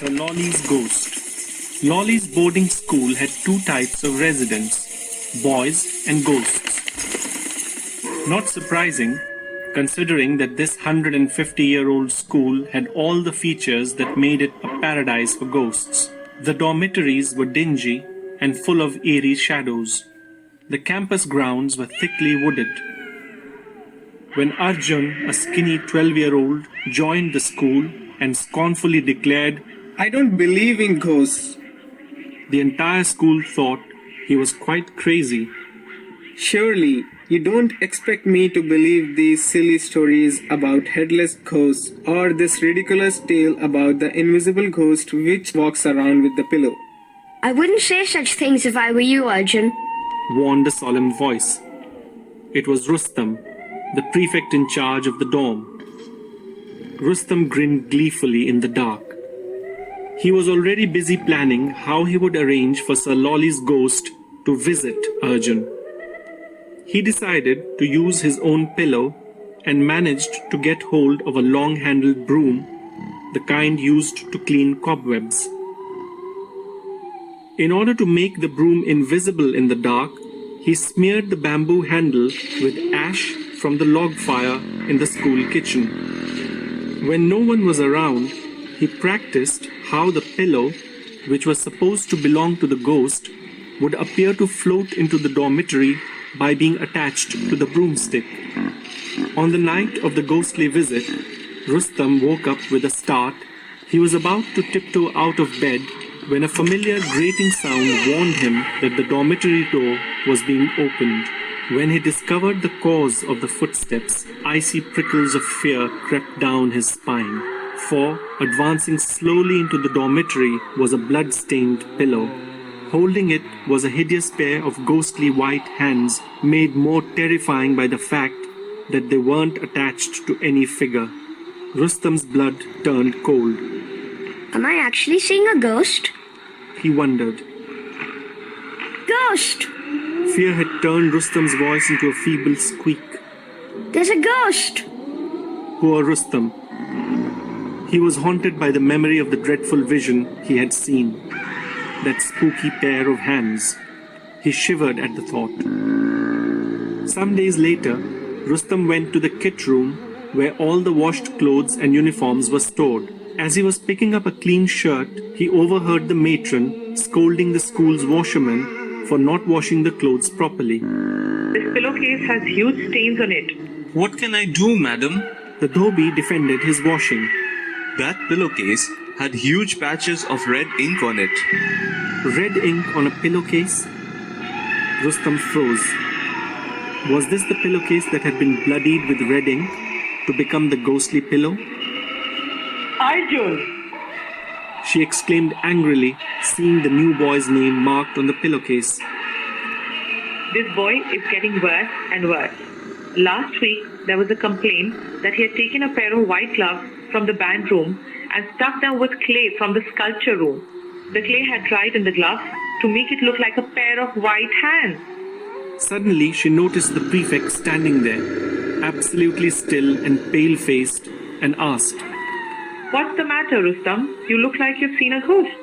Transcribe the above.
Sir Lawley's Ghost. Lawley's boarding school had two types of residents, boys and ghosts. Not surprising, considering that this 150-year-old school had all the features that made it a paradise for ghosts. The dormitories were dingy and full of eerie shadows. The campus grounds were thickly wooded. When Arjun, a skinny 12-year-old, joined the school and scornfully declared, "I don't believe in ghosts," the entire school thought he was quite crazy. "Surely you don't expect me to believe these silly stories about headless ghosts or this ridiculous tale about the invisible ghost which walks around with the pillow." "I wouldn't say such things if I were you, Arjun," warned a solemn voice. It was Rustam, the prefect in charge of the dorm. Rustam grinned gleefully in the dark. He was already busy planning how he would arrange for Sir Lawley's ghost to visit Arjun. He decided to use his own pillow and managed to get hold of a long-handled broom, the kind used to clean cobwebs. In order to make the broom invisible in the dark, he smeared the bamboo handle with ash from the log fire in the school kitchen. When no one was around, he practiced how the pillow, which was supposed to belong to the ghost, would appear to float into the dormitory by being attached to the broomstick. On the night of the ghostly visit, Rustam woke up with a start. He was about to tiptoe out of bed when a familiar grating sound warned him that the dormitory door was being opened. When he discovered the cause of the footsteps, icy prickles of fear crept down his spine. For, advancing slowly into the dormitory was a blood-stained pillow. Holding it was a hideous pair of ghostly white hands, made more terrifying by the fact that they weren't attached to any figure. Rustam's blood turned cold. "Am I actually seeing a ghost?" He wondered. "Ghost! Fear had turned Rustam's voice into a feeble squeak. There's a ghost!" Poor Rustam. He was haunted by the memory of the dreadful vision he had seen. That spooky pair of hands. He shivered at the thought. Some days later, Rustam went to the kit room where all the washed clothes and uniforms were stored. As he was picking up a clean shirt, he overheard the matron scolding the school's washerman for not washing the clothes properly. "This pillowcase has huge stains on it." "What can I do, madam?" The dhobi defended his washing. "That pillowcase had huge patches of red ink on it." Red ink on a pillowcase? Rustam froze. Was this the pillowcase that had been bloodied with red ink to become the ghostly pillow? "Arjun!" She exclaimed angrily, seeing the new boy's name marked on the pillowcase. "This boy is getting worse and worse. Last week, there was a complaint that he had taken a pair of white gloves from the band room and stuck them with clay from the sculpture room. The clay had dried in the gloves to make it look like a pair of white hands." Suddenly, she noticed the prefect standing there, absolutely still and pale-faced, and asked, "What's the matter, Rustam? You look like you've seen a ghost."